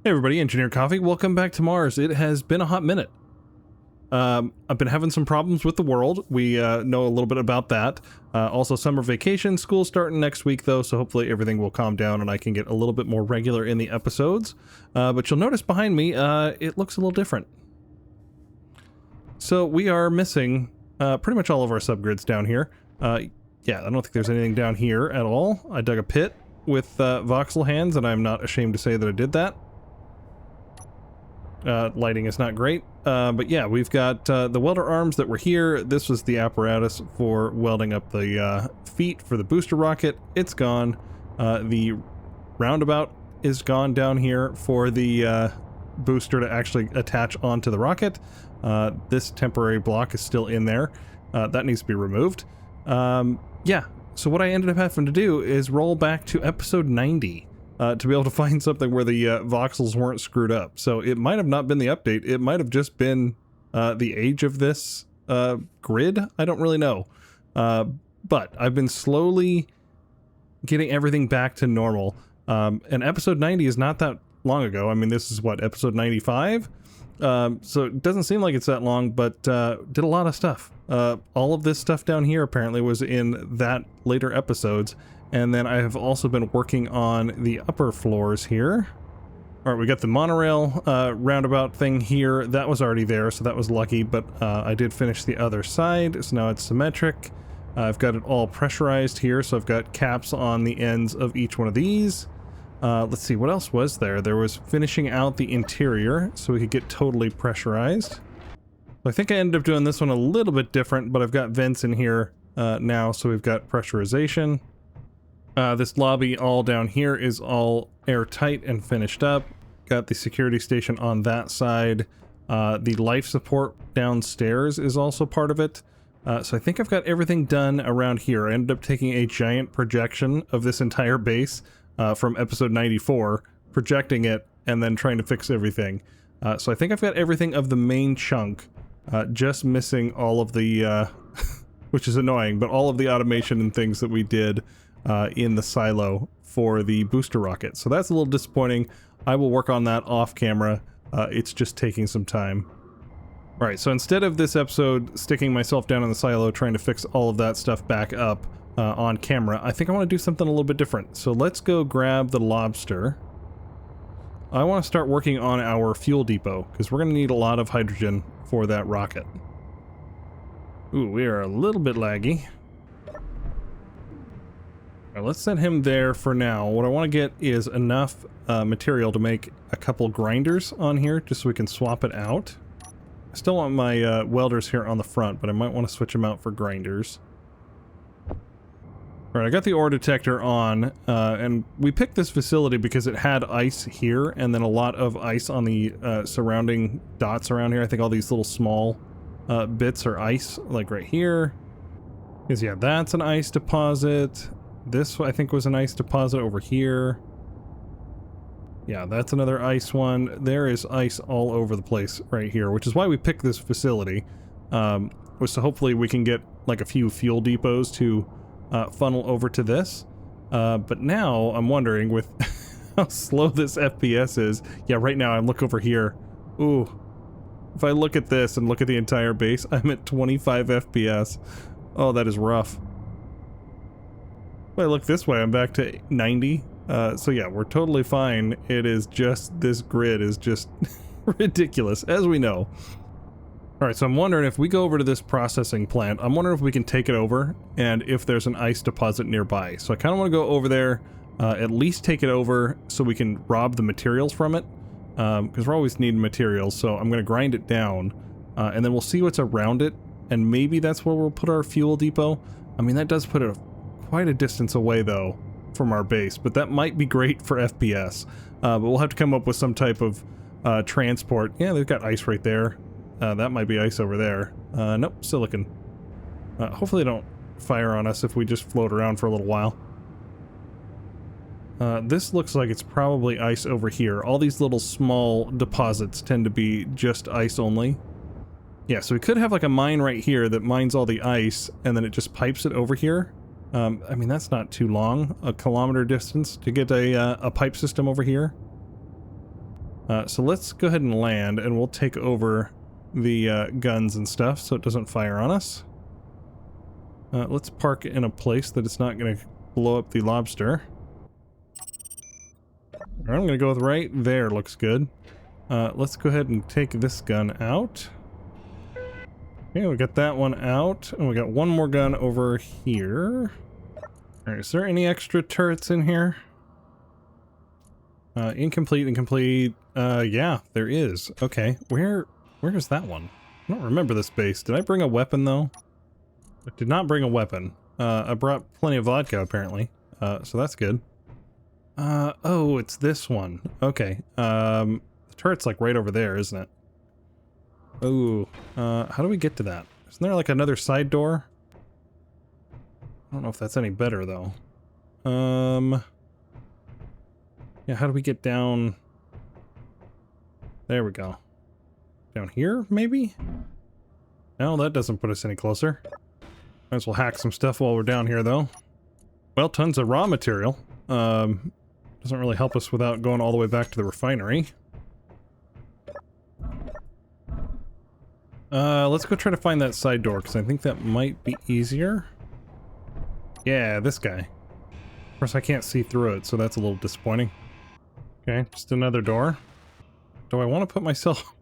Hey everybody, Engineer Coffee, welcome back to Mars. It has been a hot minute. I've been having some problems with the world. We know a little bit about that. Also summer vacation, school starting next week though, so hopefully everything will calm down and I can get a little bit more regular in the episodes. But you'll notice behind me, it looks a little different. So we are missing pretty much all of our subgrids down here. Yeah, I don't think there's anything down here at all. I dug a pit with voxel hands and I'm not ashamed to say that I did that. Lighting is not great, but yeah, we've got the welder arms that were here. This was the apparatus for welding up the feet for the booster rocket. It's gone. The roundabout is gone down here for the booster to actually attach onto the rocket. This temporary block is still in there. That needs to be removed. Yeah, so what I ended up having to do is roll back to episode 90. To be able to find something where the voxels weren't screwed up. So it might have not been the update. It might have just been the age of this grid. I don't really know. But I've been slowly getting everything back to normal. And episode 90 is not that long ago. I mean, this is what, episode 95? So it doesn't seem like it's that long, but did a lot of stuff. All of this stuff down here apparently was in that later episodes. And then I have also been working on the upper floors here. All right, we got the monorail roundabout thing here. That was already there, so that was lucky, but I did finish the other side, so now it's symmetric. I've got it all pressurized here, so I've got caps on the ends of each one of these. Let's see, what else was there? There was finishing out the interior, so we could get totally pressurized. I think I ended up doing this one a little bit different, but I've got vents in here now, so we've got pressurization. This lobby all down here is all airtight and finished up. Got the security station on that side. The life support downstairs is also part of it. So I think I've got everything done around here. I ended up taking a giant projection of this entire base from episode 94, projecting it, and then trying to fix everything. So I think I've got everything of the main chunk, just missing all of the, which is annoying, but all of the automation and things that we did in the silo for the booster rocket. So that's a little disappointing. I will work on that off camera. It's just taking some time. All right, so instead of this episode sticking myself down in the silo trying to fix all of that stuff back up on camera, I think I want to do something a little bit different. So let's go grab the lobster. I want to start working on our fuel depot because we're going to need a lot of hydrogen for that rocket. Ooh, we are a little bit laggy. Alright, let's set him there for now. What I want to get is enough material to make a couple grinders on here, just so we can swap it out. I still want my welders here on the front, but I might want to switch them out for grinders. Alright, I got the ore detector on, and we picked this facility because it had ice here, and then a lot of ice on the surrounding dots around here. I think all these little small bits are ice, like right here. Because, yeah, that's an ice deposit. This, I think, was an ice deposit over here. Yeah, that's another ice one. There is ice all over the place right here, which is why we picked this facility. Was so hopefully we can get like a few fuel depots to funnel over to this. But now I'm wondering with how slow this FPS is. Yeah, right now I'm look over here. Ooh. If I look at this and look at the entire base, I'm at 25 FPS. Oh, that is rough. If I look this way, I'm back to 90. So yeah, we're totally fine. It is just, this grid is just ridiculous, as we know. Alright, so I'm wondering if we go over to this processing plant, I'm wondering if we can take it over, and if there's an ice deposit nearby. So I kind of want to go over there, at least take it over so we can rob the materials from it. Because we're always needing materials, so I'm going to grind it down, and then we'll see what's around it, and maybe that's where we'll put our fuel depot. I mean, that does put it quite a distance away though from our base, but that might be great for FPS. But we'll have to come up with some type of transport. Yeah, they've got ice right there. That might be ice over there. Nope, silicon. Hopefully they don't fire on us if we just float around for a little while. This looks like it's probably ice over here. All these little small deposits tend to be just ice only. Yeah, so we could have like a mine right here that mines all the ice and then it just pipes it over here. I mean, that's not too long, a kilometer distance to get a pipe system over here. So let's go ahead and land, and we'll take over the guns and stuff so it doesn't fire on us. Let's park in a place that it's not going to blow up the lobster. I'm going to go with right there. Looks good. Let's go ahead and take this gun out. Okay, we got that one out, and we got one more gun over here. Alright, is there any extra turrets in here? Incomplete. Yeah, there is. Okay, where is that one? I don't remember this base. Did I bring a weapon, though? I did not bring a weapon. I brought plenty of vodka, apparently. So that's good. Oh, it's this one. Okay. The turret's like right over there, isn't it? Oh, how do we get to that? Isn't there like another side door? I don't know if that's any better, though. Yeah, how do we get down? There we go. Down here, maybe? No, that doesn't put us any closer. Might as well hack some stuff while we're down here, though. Well, tons of raw material. Doesn't really help us without going all the way back to the refinery. Let's go try to find that side door, because I think that might be easier. Yeah, this guy. Of course, I can't see through it, so that's a little disappointing. Okay, just another door. Do I want to put myself...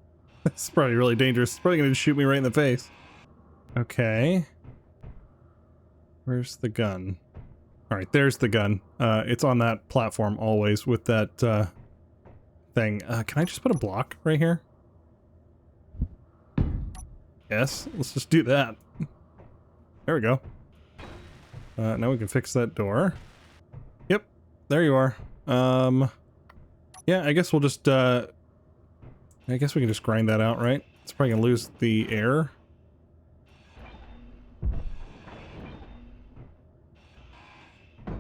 This is probably really dangerous. It's probably going to shoot me right in the face. Okay. Where's the gun? Alright, there's the gun. It's on that platform always with that thing. Can I just put a block right here? Yes, let's just do that. There we go. Now we can fix that door. Yep, there you are. Yeah, I guess we'll just, I guess we can just grind that out, right? It's probably gonna lose the air.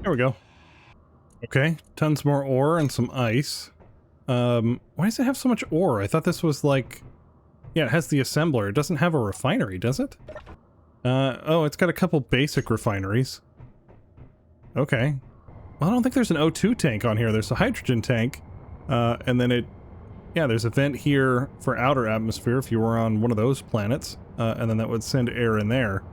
There we go. Okay, tons more ore and some ice. Why does it have so much ore? I thought this was like... Yeah, it has the assembler. It doesn't have a refinery, does it? Oh, it's got a couple basic refineries. Okay. Well, I don't think there's an O2 tank on here. There's a hydrogen tank. And then yeah, there's a vent here for outer atmosphere if you were on one of those planets. And then that would send air in there.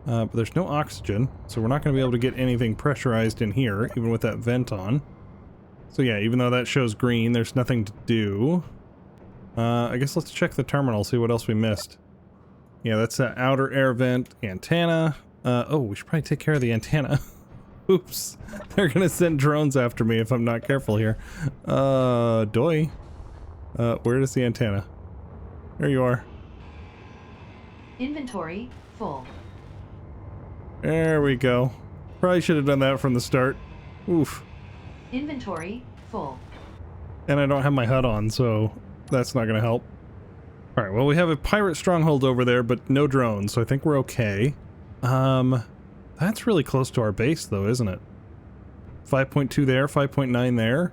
But there's no oxygen, so we're not going to be able to get anything pressurized in here, even with that vent on. So yeah, even though that shows green, there's nothing to do. I guess let's check the terminal, see what else we missed. Yeah, that's an outer air vent antenna. Oh, we should probably take care of the antenna. Oops. They're gonna send drones after me if I'm not careful here. Doy. Where is the antenna? There you are. Inventory full. There we go. Probably should have done that from the start. Oof. Inventory full. And I don't have my HUD on, so that's not gonna help. Alright, well, we have a pirate stronghold over there, but no drones, so I think we're okay. That's really close to our base, though, isn't it? 5.2 there, 5.9 there.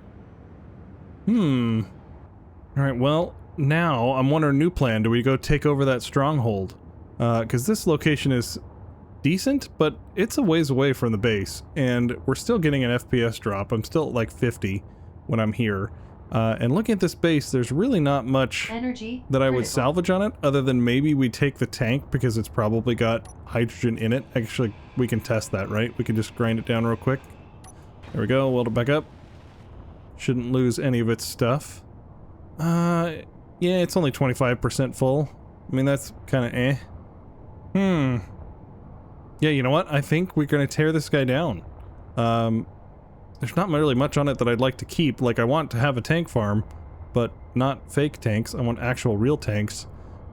Alright, well, now I'm wondering, new plan. Do we go take over that stronghold? Because this location is decent, but it's a ways away from the base, and we're still getting an FPS drop. I'm still at like 50 when I'm here. And looking at this base, there's really not much that I would salvage on it, other than maybe we take the tank because it's probably got hydrogen in it. Actually, we can test that, right? We can just grind it down real quick. There we go, weld it back up. Shouldn't lose any of its stuff. Yeah, it's only 25% full. I mean, that's kind of eh. Yeah, you know what? I think we're going to tear this guy down. There's not really much on it that I'd like to keep. Like, I want to have a tank farm, but not fake tanks. I want actual real tanks.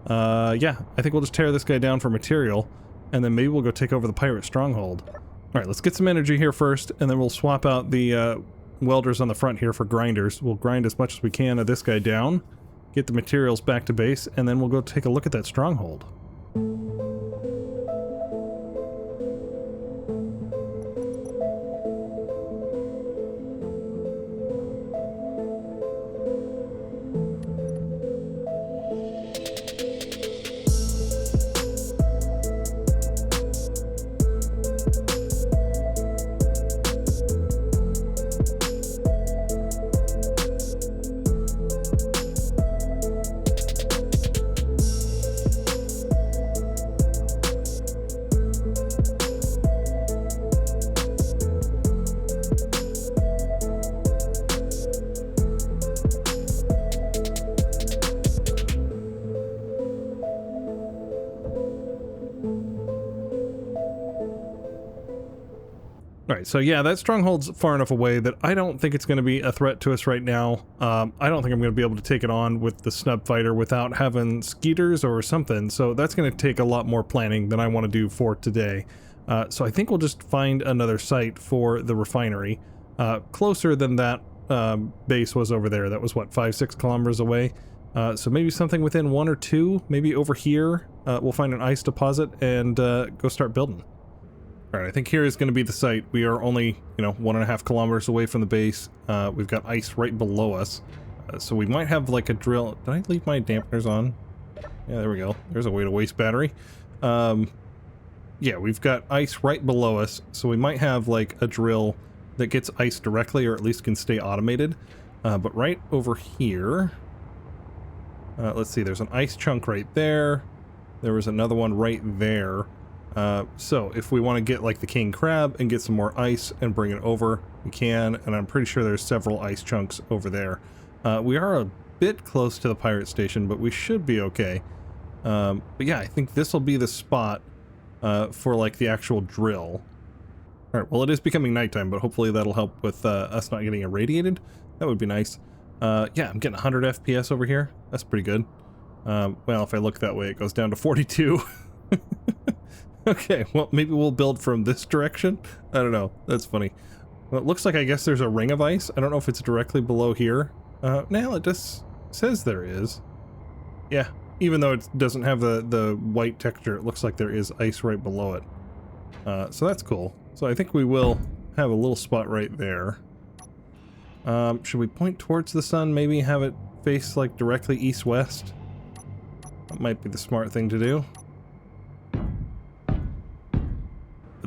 Yeah, I think we'll just tear this guy down for material, and then maybe we'll go take over the pirate stronghold. Alright, let's get some energy here first, and then we'll swap out the welders on the front here for grinders. We'll grind as much as we can of this guy down, get the materials back to base, and then we'll go take a look at that stronghold. All right, so yeah, that stronghold's far enough away that I don't think it's going to be a threat to us right now. I don't think I'm going to be able to take it on with the snub fighter without having skeeters or something, so that's going to take a lot more planning than I want to do for today. So I think we'll just find another site for the refinery, closer than that base was over there. That was, what, 5-6 kilometers away? So maybe something within 1 or 2, maybe over here. We'll find an ice deposit and go start building. Alright, I think here is going to be the site. We are only, 1.5 kilometers away from the base. We've got ice right below us. So we might have like a drill. Did I leave my dampeners on? Yeah, there we go. There's a way to waste battery. Yeah, we've got ice right below us. So we might have like a drill that gets ice directly, or at least can stay automated. But right over here, let's see, there's an ice chunk right there. There was another one right there. So if we want to get like the king crab and get some more ice and bring it over, we can, and I'm pretty sure there's several ice chunks over there. We are a bit close to the pirate station, but we should be okay. But yeah, I think this will be the spot for like the actual drill. Alright, well, it is becoming nighttime, but hopefully that'll help with us not getting irradiated. That would be nice. Yeah, I'm getting 100 FPS over here. That's pretty good. Well, if I look that way, it goes down to 42. Okay, well, maybe we'll build from this direction. I don't know. That's funny. Well, it looks like, I guess there's a ring of ice. I don't know if it's directly below here. Now it just says there is. Yeah, even though it doesn't have the white texture, it looks like there is ice right below it. So that's cool. So I think we will have a little spot right there. Should we point towards the sun? Maybe have it face like directly east-west? That might be the smart thing to do.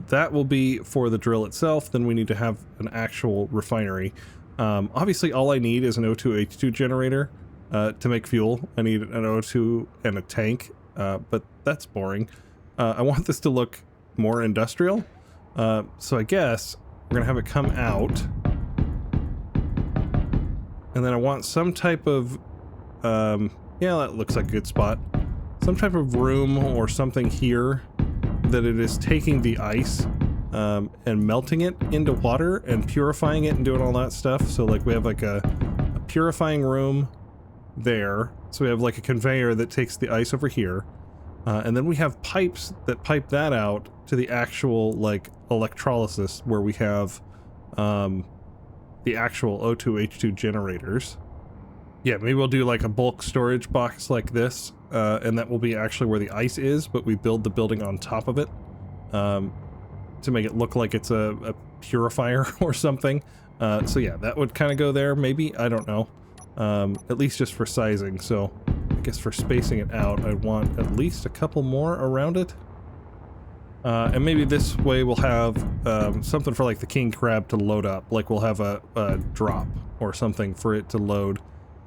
That will be for the drill itself. Then we need to have an actual refinery. Obviously all I need is an O2H2 generator to make fuel. I need an O2 and a tank, but that's boring. I want this to look more industrial, so I guess we're gonna have it come out, and then I want some type of yeah, that looks like a good spot, some type of room or something here that it is taking the ice and melting it into water and purifying it and doing all that stuff. So like we have like a purifying room there. So we have like a conveyor that takes the ice over here. And then we have pipes that pipe that out to the actual like electrolysis where we have the actual O2H2 generators. Yeah, maybe we'll do like a bulk storage box like this, and that will be actually where the ice is, but we build the building on top of it to make it look like it's a purifier or something. So yeah, that would kind of go there, maybe, I don't know, at least just for sizing. So I guess for spacing it out, I want at least a couple more around it. And maybe this way we'll have something for like the king crab to load up, like we'll have a drop or something for it to load.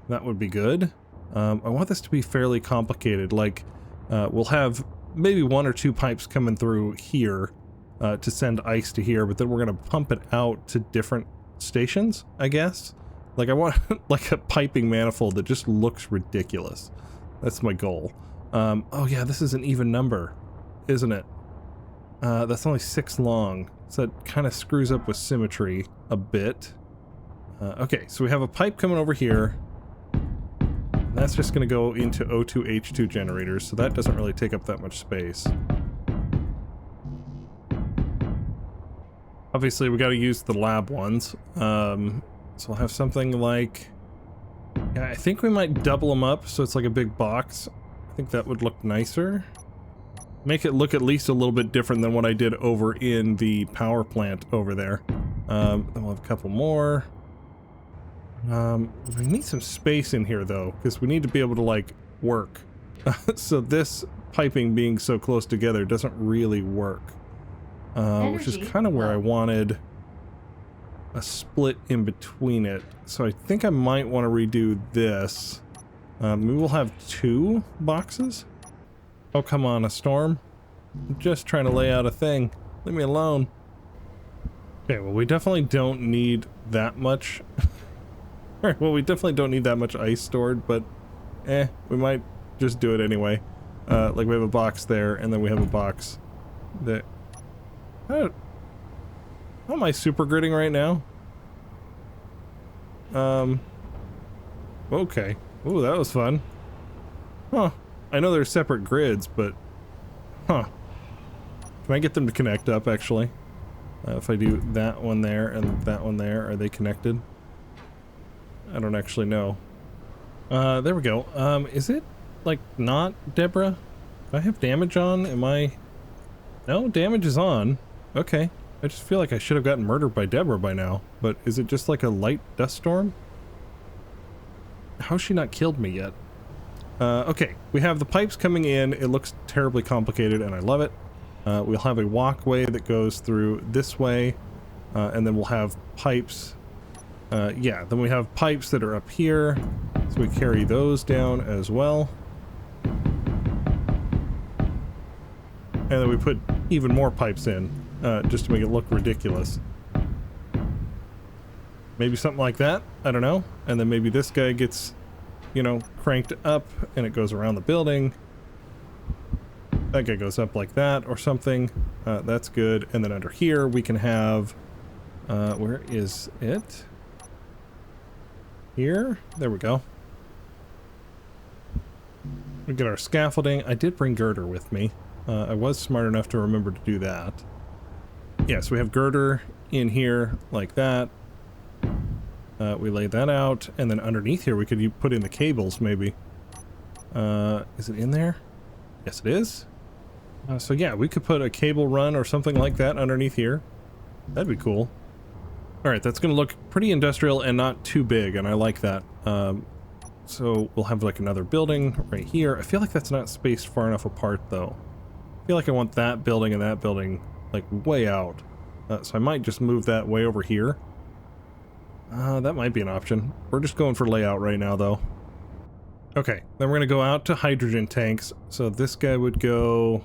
That would be good. I want this to be fairly complicated, like we'll have maybe 1 or 2 pipes coming through here to send ice to here, but then we're going to pump it out to different stations, I guess. Like I want like a piping manifold that just looks ridiculous. That's my goal. Oh yeah, this is an even number, isn't it? That's only 6 long, so that kind of screws up with symmetry a bit. Okay, so we have a pipe coming over here. That's just going to go into O2H2 generators, so that doesn't really take up that much space. Obviously, we got to use the lab ones. So we'll have something like... Yeah, I think we might double them up, so it's like a big box. I think that would look nicer. Make it look at least a little bit different than what I did over in the power plant over there. Then we'll have a couple more. We need some space in here though, because we need to be able to like work. So this piping being so close together doesn't really work. Which is kind of where I wanted a split in between it. So I think I might want to redo this. Maybe we'll have 2 boxes. Oh, come on, a storm. I'm just trying to lay out a thing. Leave me alone. Okay, well, we definitely don't need that much. Alright, well, we definitely don't need that much ice stored, but we might just do it anyway. Like we have a box there, and then we have a box that... How am I super gridding right now? Okay. Ooh, that was fun. Huh. I know they're separate grids, but... Huh. Can I get them to connect up, actually? If I do that one there and that one there, are they connected? I don't actually know. There we go. Is it, like, not Deborah? Do I have damage on? Am I... No, damage is on. Okay. I just feel like I should have gotten murdered by Deborah by now. But is it just like a light dust storm? How's she not killed me yet? Okay. We have the pipes coming in. It looks terribly complicated and I love it. We'll have a walkway that goes through this way. And then we'll have pipes. Yeah, then we have pipes that are up here. So we carry those down as well. And then we put even more pipes in, just to make it look ridiculous. Maybe something like that, I don't know. And then maybe this guy gets, you know, cranked up and it goes around the building. That guy goes up like that or something. That's good. And then under here we can have, where is it? Here? There we go. We get our scaffolding. I did bring girder with me. I was smart enough to remember to do that. Yeah, so we have girder in here like that. We lay that out, and then underneath here we could put in the cables maybe. Is it in there? Yes, it is. So yeah, we could put a cable run or something like that underneath here. That'd be cool. Alright, that's going to look pretty industrial and not too big, and I like that. So we'll have like another building right here. I feel like that's not spaced far enough apart though. I feel like I want that building and that building like way out. So I might just move that way over here. That might be an option. We're just going for layout right now though. Okay, then we're going to go out to hydrogen tanks. So this guy would go...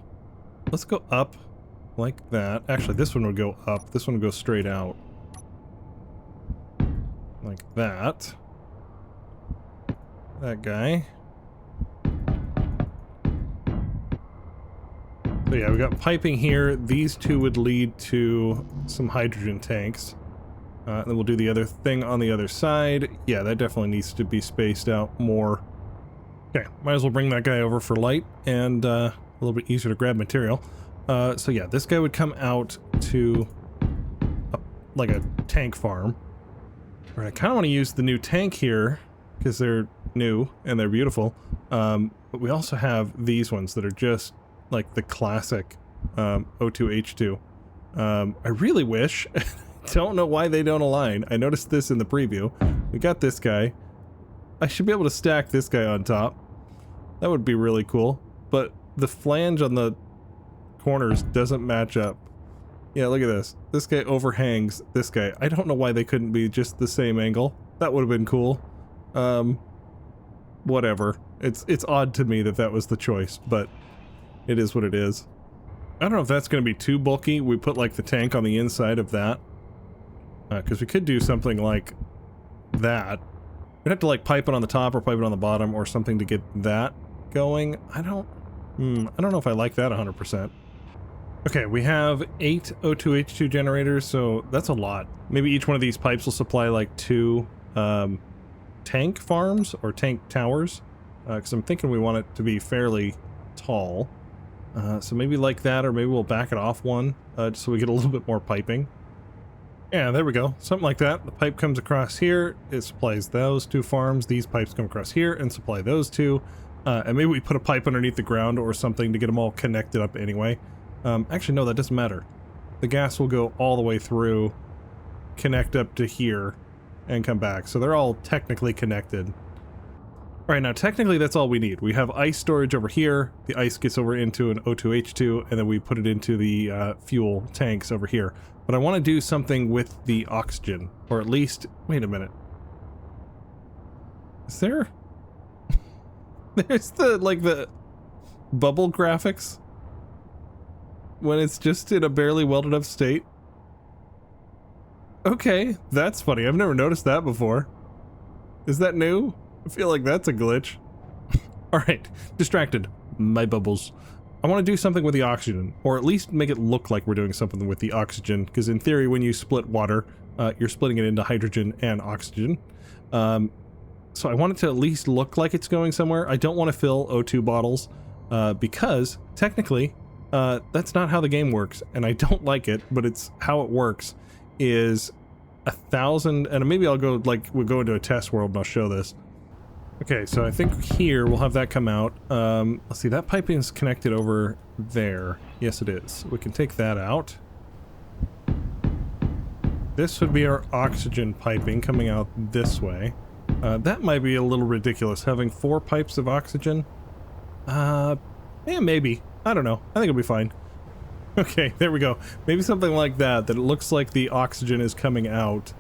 Let's go up like that. Actually, this one would go up. This one would go straight out. Like that. That guy. So yeah, we got piping here. These two would lead to some hydrogen tanks. Then we'll do the other thing on the other side. Yeah, that definitely needs to be spaced out more. Okay, might as well bring that guy over for light and a little bit easier to grab material. So yeah, this guy would come out to like a tank farm. Right, I kind of want to use the new tank here because they're new and they're beautiful. But we also have these ones that are just like the classic O2H2. I really wish, don't know why they don't align. I noticed this in the preview. We got this guy. I should be able to stack this guy on top. That would be really cool. But the flange on the corners doesn't match up. Yeah, look at this. This guy overhangs this guy. I don't know why they couldn't be just the same angle. That would have been cool. Whatever. It's odd to me that that was the choice, but it is what it is. I don't know if that's going to be too bulky. We put like the tank on the inside of that. Because we could do something like that. We'd have to like pipe it on the top or pipe it on the bottom or something to get that going. I don't know if I like that 100%. Okay, we have 8 O2H2 generators, so that's a lot. Maybe each one of these pipes will supply like 2 tank farms or tank towers. Because I'm thinking we want it to be fairly tall. So maybe like that, or maybe we'll back it off one, just so we get a little bit more piping. Yeah, there we go. Something like that. The pipe comes across here. It supplies those 2 farms. These pipes come across here and supply those 2. And maybe we put a pipe underneath the ground or something to get them all connected up anyway. Actually, no, that doesn't matter. The gas will go all the way through, connect up to here, and come back. So they're all technically connected. Alright, now technically that's all we need. We have ice storage over here. The ice gets over into an O2H2, and then we put it into the fuel tanks over here. But I want to do something with the oxygen. Or at least... Wait a minute. Is there... There's the, like, the bubble graphics when it's just in a barely welded up state. Okay, that's funny. I've never noticed that before. Is that new? I feel like that's a glitch. Alright, distracted. My bubbles. I want to do something with the oxygen, or at least make it look like we're doing something with the oxygen, because in theory, when you split water, you're splitting it into hydrogen and oxygen. So I want it to at least look like it's going somewhere. I don't want to fill O2 bottles, because technically, that's not how the game works, and I don't like it, but it's how it works, is 1,000, and maybe I'll go, like, we'll go into a test world and I'll show this. Okay, so I think here we'll have that come out. Let's see, that piping is connected over there. Yes, it is. We can take that out. This would be our oxygen piping coming out this way. That might be a little ridiculous, having 4 pipes of oxygen. Yeah, maybe. I don't know. I think it'll be fine. Okay, there we go. Maybe something like that, that it looks like the oxygen is coming out.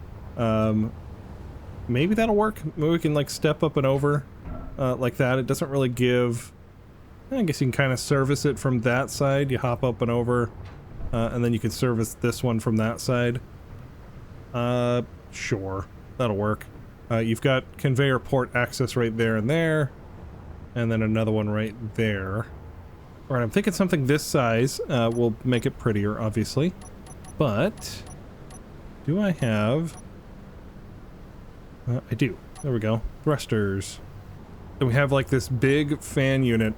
Maybe that'll work. Maybe we can, like, step up and over like that. It doesn't really give... I guess you can kind of service it from that side. You hop up and over, and then you can service this one from that side. Sure. That'll work. You've got conveyor port access right there, and then another one right there. Alright, I'm thinking something this size will make it prettier, obviously. But, do I have... I do. There we go. Thrusters. And we have like this big fan unit,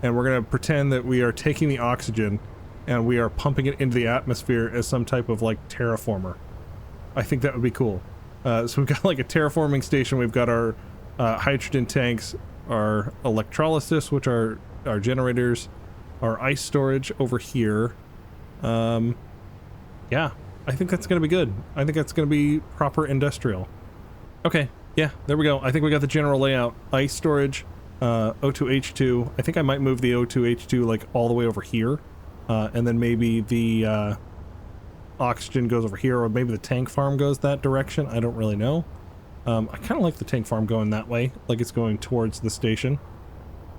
and we're going to pretend that we are taking the oxygen and we are pumping it into the atmosphere as some type of like terraformer. I think that would be cool. So we've got like a terraforming station, we've got our hydrogen tanks, our electrolysis, which are our generators, our ice storage over here. Yeah, I think that's going to be good. I think that's going to be proper industrial. Okay, yeah, there we go. I think we got the general layout. Ice storage, O2H2. I think I might move the O2H2 like all the way over here. And then maybe the oxygen goes over here, or maybe the tank farm goes that direction. I don't really know. I kind of like the tank farm going that way, like it's going towards the station.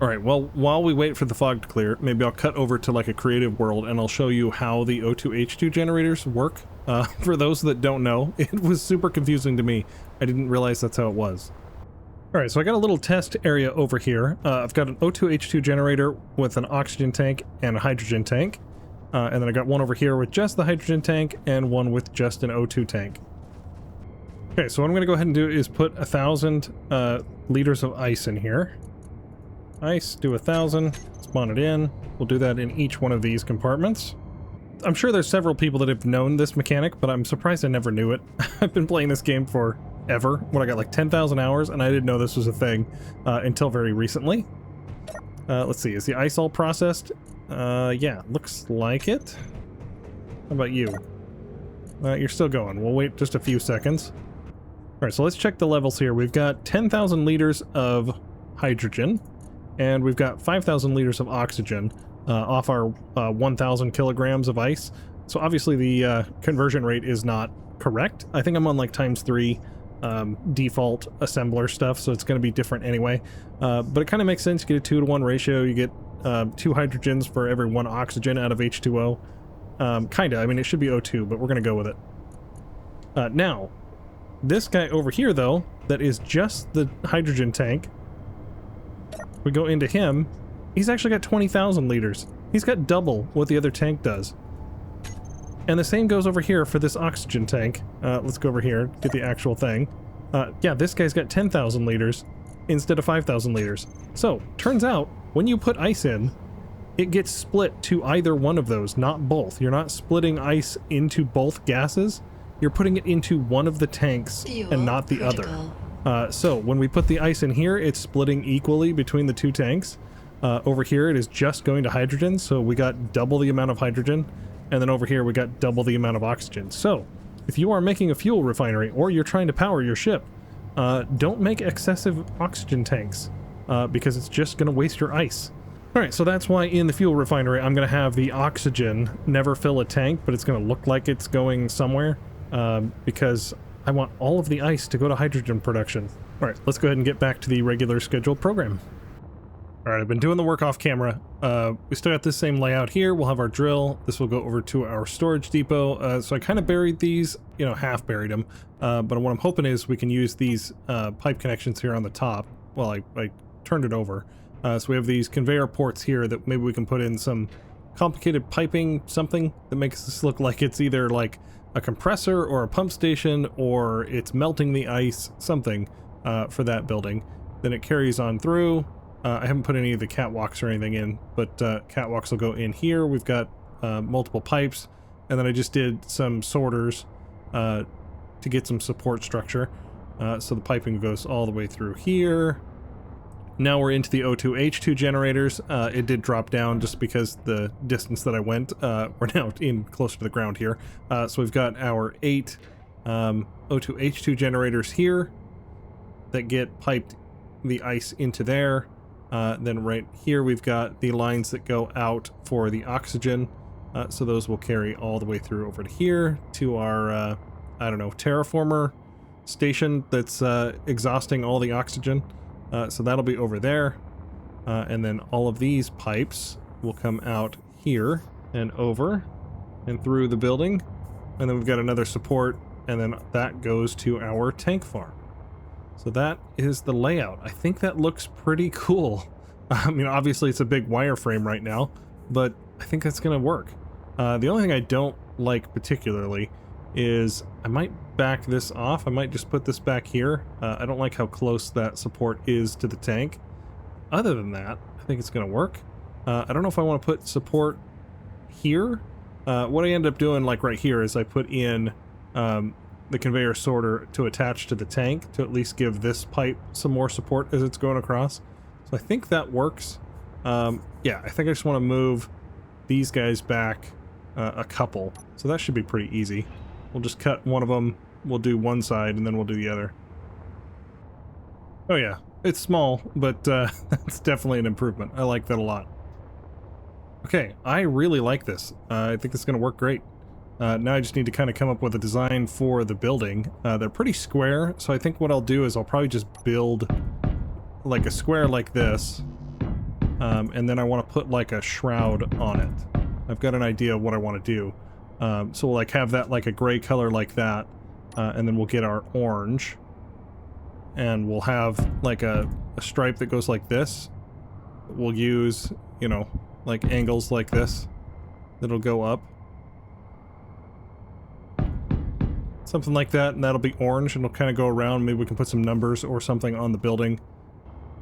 Alright, well, while we wait for the fog to clear, maybe I'll cut over to like a creative world and I'll show you how the O2H2 generators work. For those that don't know, it was super confusing to me. I didn't realize that's how it was. Alright, so I got a little test area over here. I've got an O2H2 generator with an oxygen tank and a hydrogen tank. And then I got one over here with just the hydrogen tank and one with just an O2 tank. Okay, so what I'm going to go ahead and do is put 1,000 liters of ice in here. Ice, do 1,000, spawn it in. We'll do that in each one of these compartments. I'm sure there's several people that have known this mechanic, but I'm surprised I never knew it. I've been playing this game for ever, when I got like 10,000 hours, and I didn't know this was a thing until very recently. Let's see, is the ice all processed? Yeah, looks like it. How about you? You're still going. We'll wait just a few seconds. Alright, so let's check the levels here. We've got 10,000 liters of hydrogen, and we've got 5,000 liters of oxygen off our 1,000 kilograms of ice. So obviously the conversion rate is not correct. I think I'm on like ×3 default assembler stuff, so it's going to be different anyway. But it kind of makes sense. You get a 2-to-1 ratio. You get 2 hydrogens for every 1 oxygen out of H2O. Kinda. I mean, it should be O2, but we're going to go with it. Now, this guy over here, though, that is just the hydrogen tank, we go into him, he's actually got 20,000 liters. He's got double what the other tank does. And the same goes over here for this oxygen tank. Let's go over here, get the actual thing. Yeah, this guy's got 10,000 liters instead of 5,000 liters. So, turns out, when you put ice in, it gets split to either one of those, not both. You're not splitting ice into both gases. You're putting it into one of the tanks and not the other. So, when we put the ice in here, it's splitting equally between the 2 tanks. Over here, it is just going to hydrogen, so we got double the amount of hydrogen. And then over here, we got double the amount of oxygen. So, if you are making a fuel refinery, or you're trying to power your ship, don't make excessive oxygen tanks, because it's just going to waste your ice. Alright, so that's why in the fuel refinery, I'm going to have the oxygen never fill a tank, but it's going to look like it's going somewhere, because I want all of the ice to go to hydrogen production. Alright, let's go ahead and get back to the regular scheduled program. Alright, I've been doing the work off camera. We still got this same layout here. We'll have our drill. This will go over to our storage depot. So I kind of buried these, you know, half buried them. But what I'm hoping is we can use these pipe connections here on the top. Well, I turned it over. So we have these conveyor ports here that maybe we can put in some complicated piping, something that makes this look like it's either like a compressor or a pump station, or it's melting the ice, something for that building. Then it carries on through. I haven't put any of the catwalks or anything in, but catwalks will go in here. We've got multiple pipes, and then I just did some sorters to get some support structure. So the piping goes all the way through here. Now we're into the O2H2 generators. It did drop down just because the distance that I went. We're now in closer to the ground here. So we've got our 8 O2H2 generators here that get piped the ice into there. Then right here we've got the lines that go out for the oxygen. So those will carry all the way through over to here to our, I don't know, terraformer station that's exhausting all the oxygen. So that'll be over there. And then all of these pipes will come out here and over and through the building. And then we've got another support, and then that goes to our tank farm. So that is the layout. I think that looks pretty cool. I mean, obviously it's a big wireframe right now, but I think that's going to work. The only thing I don't like particularly is I might back this off. I might just put this back here. I don't like how close that support is to the tank. Other than that, I think it's going to work. I don't know if I want to put support here. What I end up doing, like right here, is I put in the conveyor sorter to attach to the tank to at least give this pipe some more support as it's going across. So I think that works. Yeah, I think I just want to move these guys back a couple. So that should be pretty easy. We'll just cut one of them. We'll do one side and then we'll do the other. Oh yeah, it's small, but that's definitely an improvement. I like that a lot. Okay, I really like this. I think it's going to work great. Now I just need to kind of come up with a design for the building. They're pretty square, so I think what I'll do is I'll probably just build like a square like this, and then I want to put like a shroud on it. I've got an idea of what I want to do. So we'll like have that like a gray color like that, and then we'll get our orange, and we'll have like a stripe that goes like this. We'll use, you know, like angles like this that'll go up. Something like that, and that'll be orange, and it'll kind of go around. Maybe we can put some numbers or something on the building.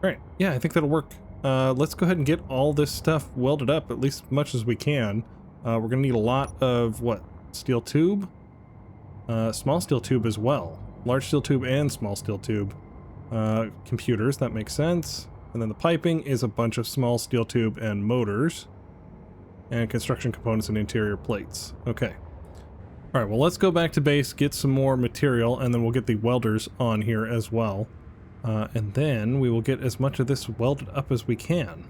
Alright, yeah, I think that'll work. Let's go ahead and get all this stuff welded up, at least as much as we can. We're going to need a lot of, what, steel tube? Small steel tube as well. Large steel tube and small steel tube. Computers, that makes sense. And then the piping is a bunch of small steel tube and motors. And construction components and interior plates. Okay. Alright, well let's go back to base, get some more material, and then we'll get the welders on here as well. And then we will get as much of this welded up as we can.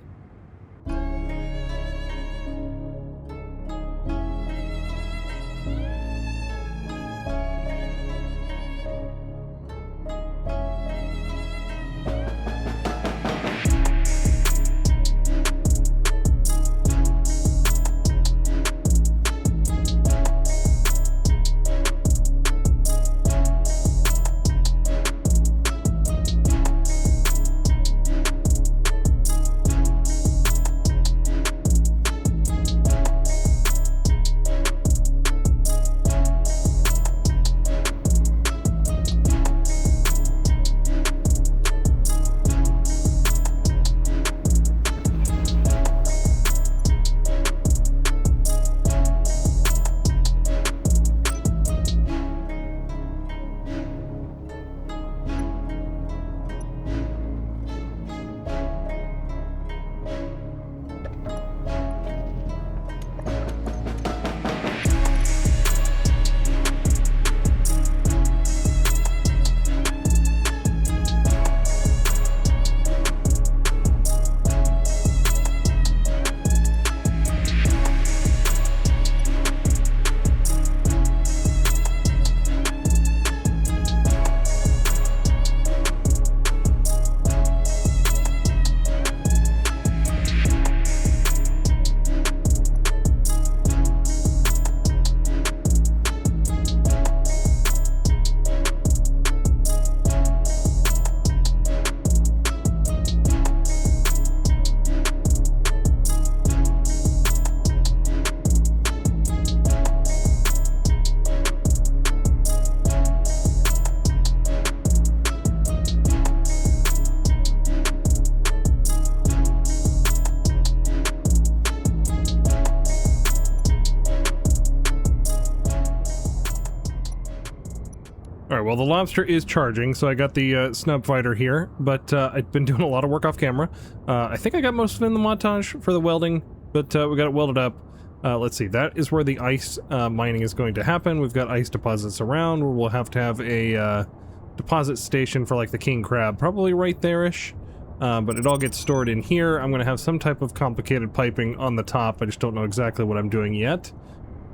well, the lobster is charging, so I got the snub fighter here, but I've been doing a lot of work off camera. I think I got most of it in the montage for the welding, but we got it welded up. Let's see, that is where the ice mining is going to happen. We've got ice deposits around where we'll have to have a deposit station for like the king crab, probably right there-ish. But it all gets stored in here. I'm going to have some type of complicated piping on the top. I just don't know exactly what I'm doing yet.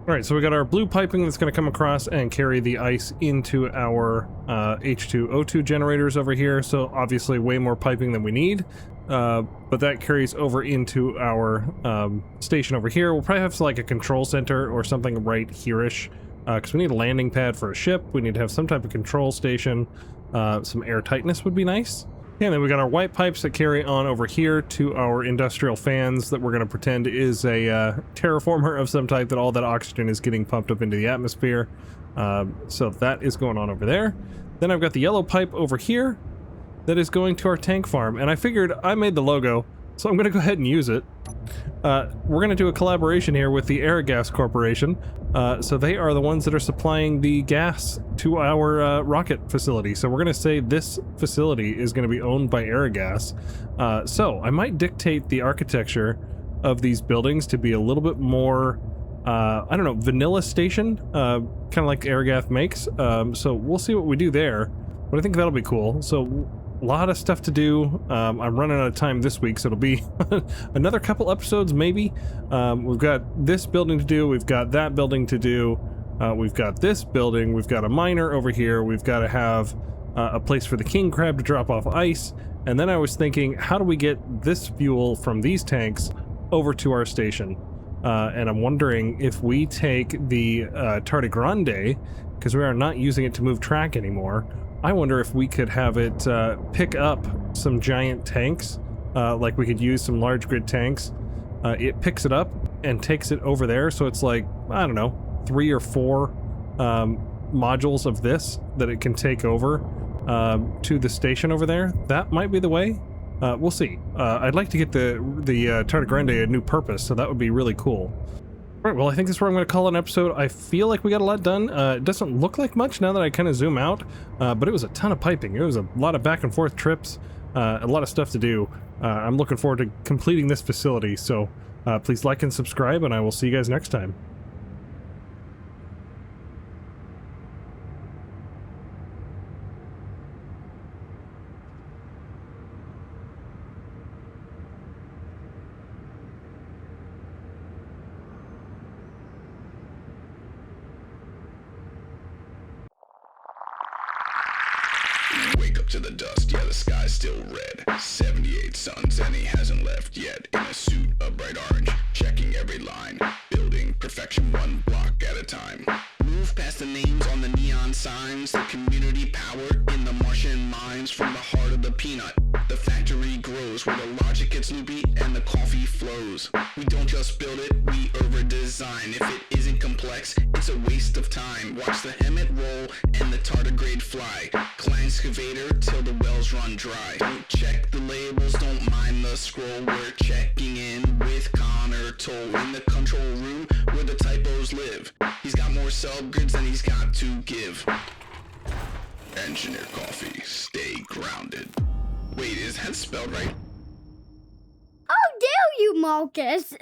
Alright, so we got our blue piping that's going to come across and carry the ice into our H2O2 generators over here. So obviously way more piping than we need. But that carries over into our station over here. We'll probably have like a control center or something right here-ish. Because we need a landing pad for a ship. We need to have some type of control station. Some air tightness would be nice. And then we got our white pipes that carry on over here to our industrial fans that we're going to pretend is a terraformer of some type, that all that oxygen is getting pumped up into the atmosphere. So that is going on over there. Then I've got the yellow pipe over here that is going to our tank farm. And I figured I made the logo, so I'm going to go ahead and use it. We're going to do a collaboration here with the Aerogas Corporation. So they are the ones that are supplying the gas to our rocket facility. So we're going to say this facility is going to be owned by Aerogas. So I might dictate the architecture of these buildings to be a little bit more, I don't know, vanilla station, kind of like Aerogas makes. So we'll see what we do there, but I think that'll be cool. So a lot of stuff to do. I'm running out of time this week, so it'll be another couple episodes maybe. We've got this building to do, we've got that building to do, we've got this building, we've got a miner over here, we've got to have a place for the king crab to drop off ice, and then I was thinking, how do we get this fuel from these tanks over to our station? And I'm wondering if we take the Tardigrade, because we are not using it to move track anymore. I wonder if we could have it pick up some giant tanks, like we could use some large grid tanks. It picks it up and takes it over there, so it's like, I don't know, 3 or 4 modules of this that it can take over to the station over there. That might be the way. We'll see. I'd like to get the Tardigrade a new purpose, so that would be really cool. Alright, well, I think this is where I'm going to call it an episode. I feel like we got a lot done. It doesn't look like much now that I kind of zoom out, but it was a ton of piping. It was a lot of back and forth trips, a lot of stuff to do. I'm looking forward to completing this facility, so please like and subscribe, and I will see you guys next time. Wake up to the dust, yeah, the sky's still red. 78 suns and he hasn't left yet. In a suit of bright orange, checking every line. Building perfection one block at a time. Move past the names on the neon signs. The community power in the Martian mines. From the heart of the peanut, the factory grows. Where the logic gets loopy and the coffee flows. We don't just build it, we over-design. If it isn't complex, it's a waste of time. Watch the Hemet roll and the tardigrade fly. Excavator till the wells run dry. Don't check the labels, don't mind the scroll. We're checking in with Connor Toll in the control room where the typos live. He's got more subgrids than he's got to give. Engineer coffee, stay grounded. Wait, is that spelled right? How dare you, Marcus?